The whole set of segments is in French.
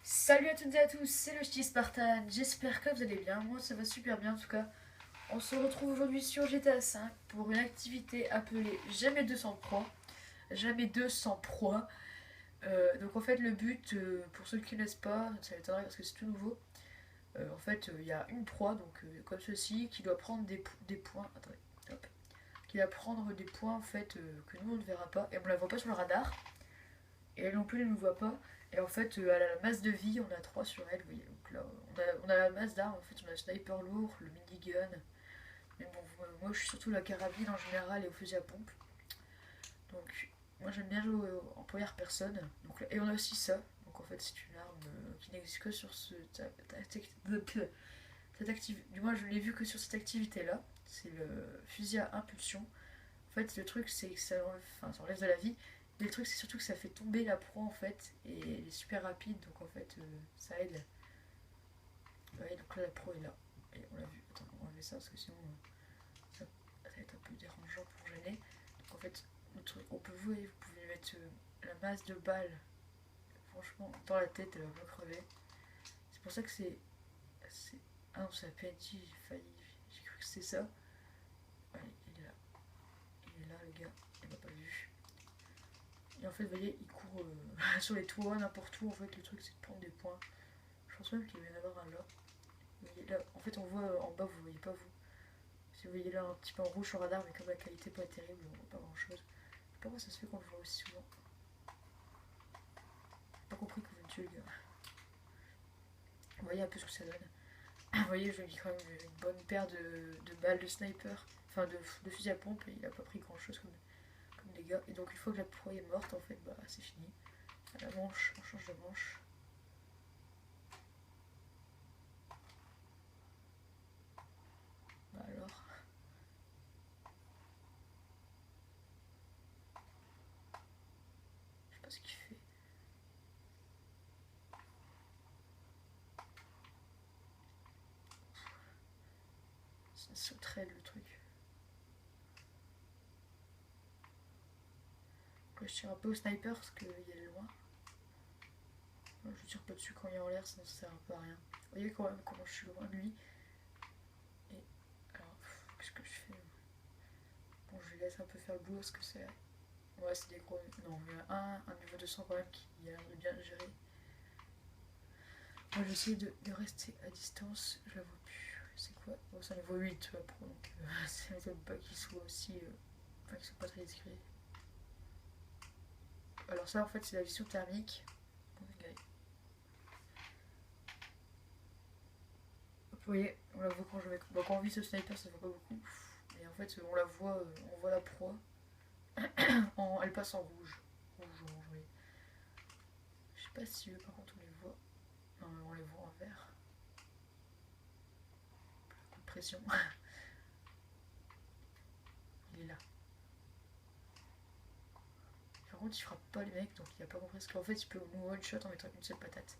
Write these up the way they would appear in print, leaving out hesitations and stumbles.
Salut à toutes et à tous, c'est le Ch'ti Spartan, j'espère que vous allez bien, moi ça va super bien en tout cas. On se retrouve aujourd'hui sur GTA V pour une activité appelée Jamais 200 proies. Jamais 200 proies. Donc en fait le but, pour ceux qui ne connaissent pas, ça m'étonnerait parce que c'est tout nouveau. En fait il y a une proie, donc comme ceci, qui doit prendre des points. Attendez, hop. Qui va prendre des points en fait que nous on ne verra pas et on ne la voit pas sur le radar. Et elle non plus ne nous voit pas. Et en fait, elle a la masse de vie, on a 3 sur elle, vous voyez. Donc là, on a la masse d'armes, en fait, on a le sniper lourd, le minigun. Mais bon, moi je suis surtout la carabine en général et au fusil à pompe. Donc, moi j'aime bien jouer en première personne. Donc, et on a aussi ça. Donc en fait, c'est une arme qui n'existe que sur cette activité. Du moins, je l'ai vu que sur cette activité-là. C'est le fusil à impulsion. En fait, le truc, c'est que ça enlève de la vie. Mais le truc, c'est surtout que ça fait tomber la proie en fait. Et elle est super rapide, donc en fait, ça aide. Ouais, donc là, la proie est là. Et on l'a vu. Attends, on va enlever ça parce que sinon, ça va être un peu dérangeant pour gêner. Donc en fait, on peut vous pouvez mettre la masse de balles, franchement, dans la tête, elle va pas crever. C'est pour ça que Ah non, c'est la PNJ, j'ai failli. J'ai cru que c'était ça. Allez, il est là. Il est là, le gars. Il m'a pas vu. Et en fait, vous voyez, il court sur les toits, n'importe où. En fait, le truc, c'est de prendre des points. Je pense même qu'il va y en avoir un là. Vous voyez, là, en fait, on voit en bas, vous voyez pas vous. Si vous voyez là un petit peu en rouge sur radar, mais comme la qualité n'est pas terrible, on voit pas grand chose. Je sais pas pourquoi ça se fait qu'on le voit aussi souvent. J'ai pas compris qu'on veut me tuer, le gars. Vous voyez un peu ce que ça donne. Vous voyez, je lui ai mis quand même une bonne paire de balles de sniper, enfin de fusil à pompe, et il a pas pris grand chose comme dégâts. Et donc, une fois que la proie est morte, en fait, bah c'est fini. À la manche, on change de manche. Bah alors. Je sais pas ce qu'il fait. Ça sauterait le truc. Là, je tire un peu au sniper parce qu'il est loin. Je tire pas dessus quand il est en l'air, sinon ça sert un peu à rien. Vous voyez quand même comment je suis loin de lui. Et alors, qu'est-ce que je fais? Bon, je lui laisse un peu faire le boulot parce que c'est. Ouais, c'est des gros. Non, il y en a un niveau 200 quand même qui a l'air de bien le gérer. Moi j'essaie de rester à distance, je la vois plus. C'est quoi? Bon, c'est un niveau 8 pro, donc c'est m'étonne pas qu'il soit aussi. Enfin, qu'il soit pas très discret. Alors, ça en fait, c'est la vision thermique. Bon, vous voyez, on la voit quand je vais. Bon, quand on vise le sniper, ça se voit pas beaucoup. Et en fait, on la voit, on voit la proie. Elle passe en rouge. Rouge, orange, oui. Je sais pas si eux, par contre, on les voit. Non, on les voit en vert. Coup de pression. Il est là. Par contre, il frappe pas les mecs, donc il a pas compris ce qu'en fait, il peut nous one shot en mettant une seule patate.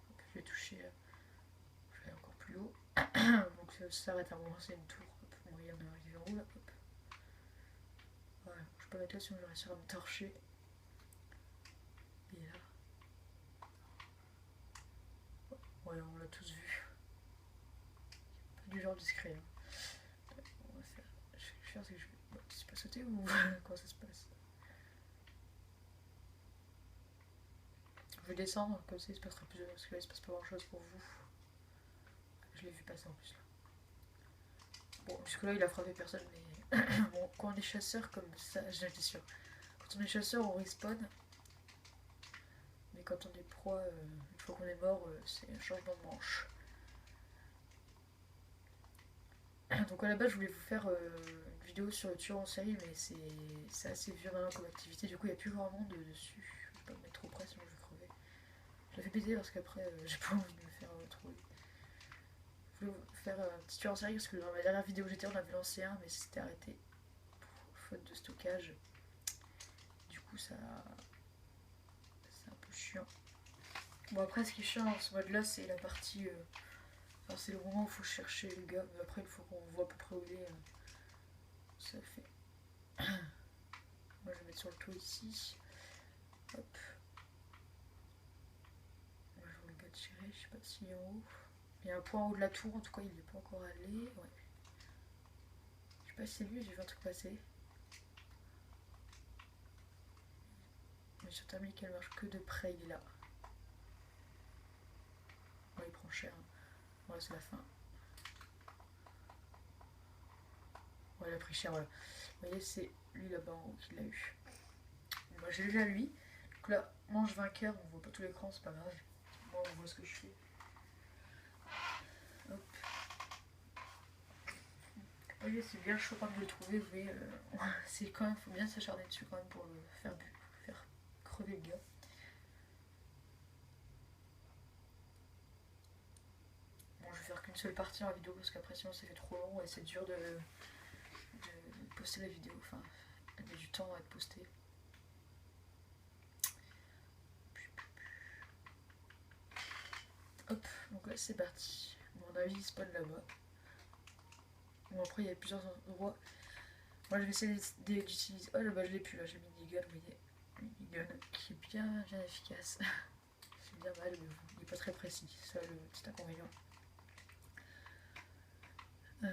Donc, je vais toucher. Je vais aller encore plus haut. Donc ça s'arrête à un moment, c'est une tour. Hop, bon, on est arrivé en haut là. Hop. Voilà, je peux mettre là sinon je vais réussir à me torcher. Il est là. Ouais, on l'a tous vu. Pas du genre discret. Hein. On va faire. Je vais faire ce que je vais. Bon, c'est pas sauter ou comment ça se passe? Je vais descendre, comme ça il se passera plus parce que là il se passe pas grand chose pour vous. Je l'ai vu passer en plus là. Bon, jusque là il a frappé personne, mais bon, quand on est chasseur comme ça, j'étais sûr. Quand on est chasseur, on respawn. Mais quand on est proie, une fois qu'on est mort, c'est un changement de manche. Donc à la base, je voulais vous faire une vidéo sur le tueur en série, mais c'est assez vieux maintenant comme activité. Du coup, il n'y a plus grand monde dessus. Je vais pas me mettre trop près, sinon je vais crever. Je la fais péter parce qu'après, j'ai pas envie de me faire trouver. Je voulais vous faire un petit tueur en série parce que dans ma dernière vidéo GT, on avait lancé un, mais c'était arrêté pour faute de stockage. Du coup, c'est un peu chiant. Bon, après, ce qui est chiant dans ce mode là, c'est la partie. Alors, c'est le moment où il faut chercher le gars, mais après, il faut qu'on voit à peu près où il est. Ça fait. Moi, je vais mettre sur le toit ici. Hop. tirer, je sais pas s'il est en haut. Il y a un point en haut de la tour, en tout cas il n'est pas encore allé. Ouais. Je sais pas si c'est lui, j'ai vu un truc passer. Mais sur termine qu'elle marche que de près, il est là. Bon, il prend cher. Hein. Voilà, c'est la fin. Ouais, il a pris cher, voilà. Vous voyez, c'est lui là-bas en haut qui l'a eu. Moi j'ai déjà lui. Donc là, manche vainqueur, on voit pas tout l'écran, c'est pas grave. Moi on voit ce que je fais. Hop. Vous voyez, c'est bien chaud quand de le trouver, vous voyez, c'est quand même, faut bien s'acharner dessus quand même pour le faire crever le gars. Bon, je vais faire qu'une seule partie en vidéo parce qu'après sinon ça fait trop long et c'est dur de poster la vidéo, enfin, elle met du temps à être postée. Hop, donc là c'est parti. À mon avis il spawn là-bas. Bon après il y a plusieurs endroits. Moi je vais essayer d'utiliser. Oh là bah je l'ai plus là, j'ai mis minigun, vous voyez. Minigun qui est bien efficace. C'est bien mal mais il n'est pas très précis, c'est ça le petit inconvénient. Il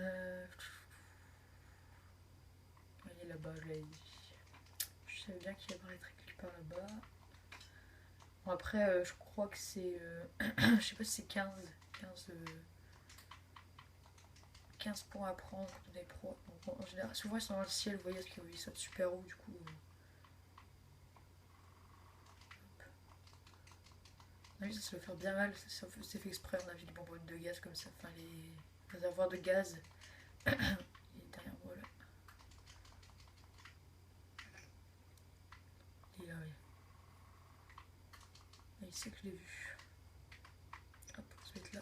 est là-bas, je l'avais dit. Je savais bien qu'il apparaîtrait quelque part là-bas. Bon après je crois que c'est. Je sais pas si c'est 15 points à prendre quand on est pro. Donc, en général, souvent ils sont dans le ciel, vous voyez, parce qu'ils sautent super haut du coup. On a vu, ça se fait faire bien mal, c'est fait exprès, on a vu les bonbonnes de gaz comme ça, enfin les réservoirs de gaz. Il est derrière moi là. Il est là, oui. Ah, il sait que je l'ai vu. Hop, on se met là.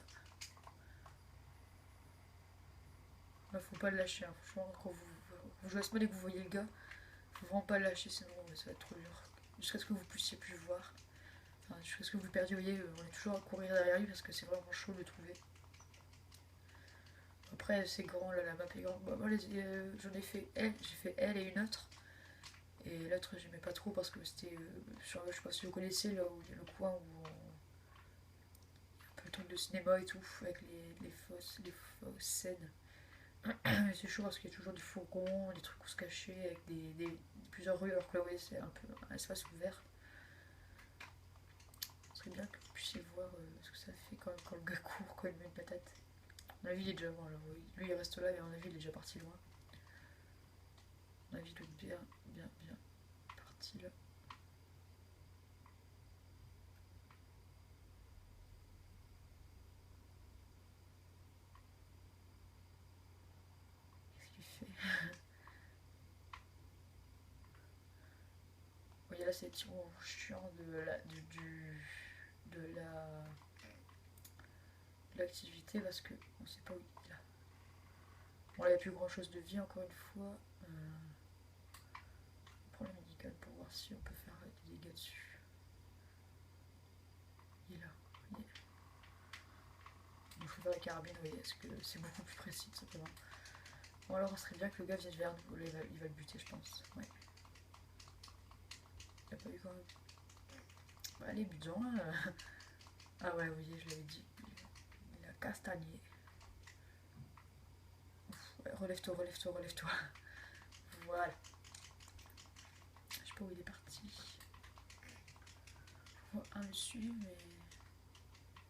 Là, faut pas le lâcher, hein. Franchement, quand vous jouez à ce mode et que vous voyez le gars, faut vraiment pas le lâcher, sinon ça va être trop dur. Jusqu'à ce que vous puissiez plus le voir. Enfin, jusqu'à ce que vous le perdiez, vous voyez, on est toujours à courir derrière lui parce que c'est vraiment chaud de le trouver. Après, c'est grand, là, la map est grande. Bon, moi, j'en ai fait elle, j'ai fait elle et une autre. Et l'autre, j'aimais pas trop parce que c'était. Je sais pas si vous connaissez, là où il y a le coin où. Un peu le truc de cinéma et tout, avec les fausses scènes. C'est chaud parce qu'il y a toujours des fourgons, des trucs où se cacher, avec plusieurs rues, alors que là, oui, c'est un peu un espace ouvert. Ce serait bien que vous puissiez voir ce que ça fait quand le gars court, quand il met une patate. À mon avis, il est déjà loin. Alors, lui, il reste là, mais à mon avis, il est déjà parti loin. À mon avis, il doit être bien parti là. Qu'est-ce qu'il fait? Vous voyez là, c'est les petits ronds chiants de l'activité parce que on sait pas où il est là. Bon, là, il n'y a plus grand chose de vie, encore une fois. On prend le médical pour voir si on peut faire des dégâts dessus. Il est là, vous voyez. Il faut faire la carabine, vous voyez, parce que c'est beaucoup plus précis, tout simplement. Bon, alors, on serait bien que le gars vienne vers nous. Là, il va le buter, je pense. Ouais. Il a pas eu quand même. Bah, allez, butons, là. Ah ouais, vous voyez, je l'avais dit. Il a castagné. Ouais, relève-toi. Voilà. Je sais pas où il est parti. Je vois un dessus, mais.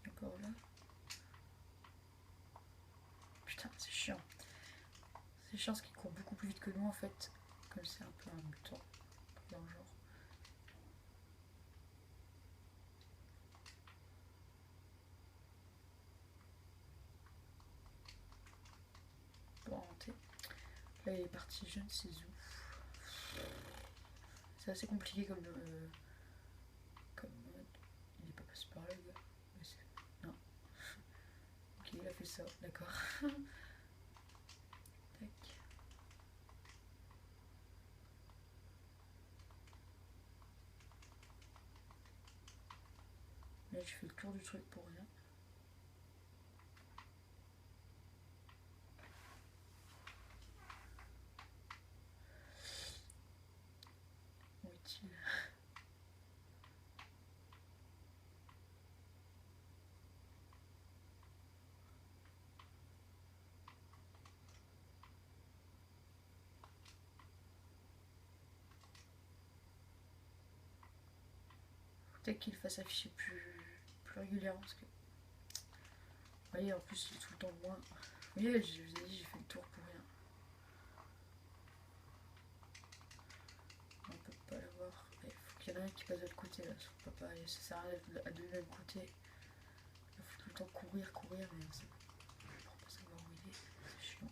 Encore là. Putain, c'est chiant. C'est chiant parce qu'il court beaucoup plus vite que nous en fait. Comme c'est un peu un mutant. Dans le genre. Pour inventer. Là il est parti, je ne sais où. C'est assez compliqué comme mode. Il n'est pas passé par là le gars. Non. Ok, il a fait ça, d'accord. Tac. Là je fais le tour du truc pour rien. Où est-il? Peut-être qu'il fasse afficher plus régulièrement parce que. Vous voyez, en plus, il est tout le temps loin. Vous voyez, je vous ai dit, j'ai fait le tour pour rien. On peut pas l'avoir. Il faut qu'il y en ait un qui passe de l'autre côté là. On peut pas, ça sert à rien à deux même côté. Il faut tout le temps courir, mais c'est pour pas savoir où il est. C'est chiant.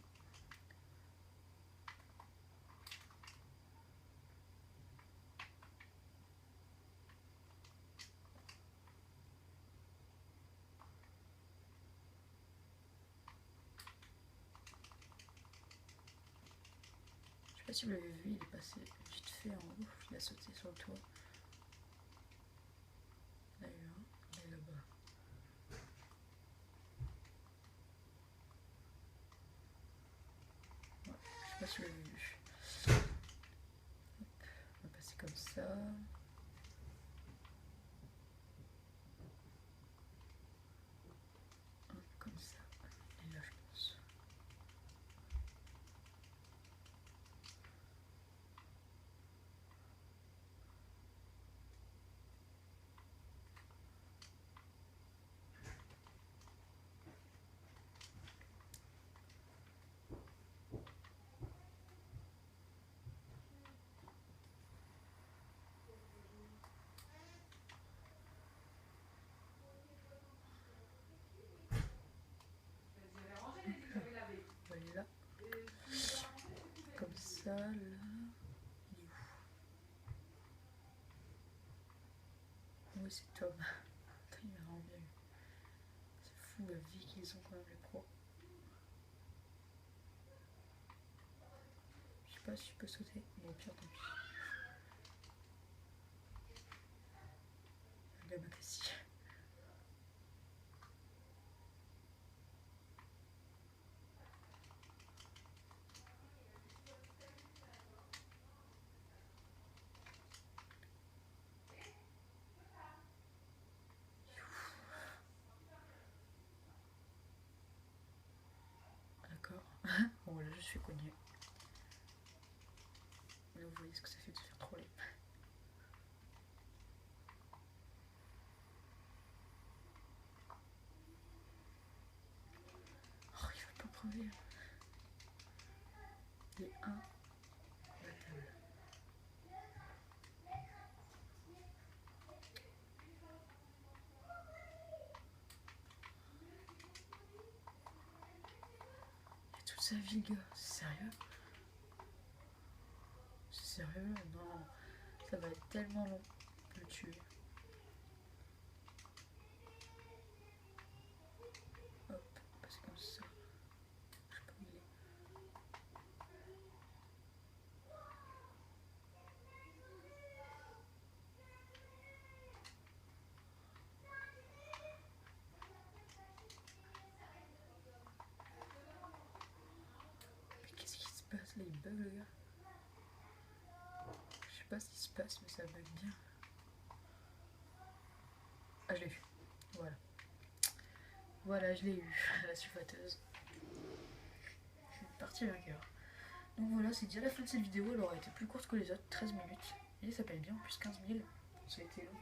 Je sais pas si vous l'avez vu, il est passé vite fait en haut. Il a sauté sur le toit. Il y en a eu un, il est là-bas. Ouais, je sais pas si vous l'avez vu. Hop, on va passer comme ça. Hop, comme ça. Et là, je pense. Voilà. Comme ça, là. Il est où? Oui, c'est Tom. Il m'a vraiment bien eu. C'est fou la vie qu'ils ont quand même, les pros. Je sais pas si je peux sauter. Bon, au pire, tant pis. La Macassie. D'accord. Bon, là, je suis cogné. Là, vous voyez ce que ça fait de se faire troller. Oh, il va pas crever. Il est un. La table. Il y a toute sa vie, le gars. C'est sérieux? C'est sérieux? Non. Ça va être tellement long de le tuer. Hop, c'est comme ça. Je sais pas où il est. Mais qu'est-ce qui se passe là? Il bug, le gars. Je sais pas ce qui se passe, mais ça bug bien. Ah, je l'ai vu. Voilà. Voilà, je l'ai eu. La sulfateuse. Je suis partie vainqueur. Donc voilà, c'est déjà la fin de cette vidéo. Elle aura été plus courte que les autres, 13 minutes. Et ça paye bien, en plus 15 000. Ça a été long.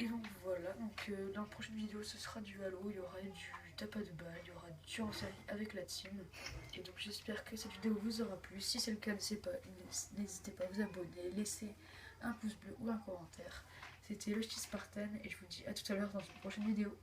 Et donc voilà, donc dans la prochaine vidéo ce sera du Halo, il y aura du tapas de balle, il y aura du tueur en série avec la team. Et donc j'espère que cette vidéo vous aura plu. Si c'est le cas, n'hésitez pas à vous abonner, laisser un pouce bleu ou un commentaire. C'était le Ch'ti Spartan et je vous dis à tout à l'heure dans une prochaine vidéo.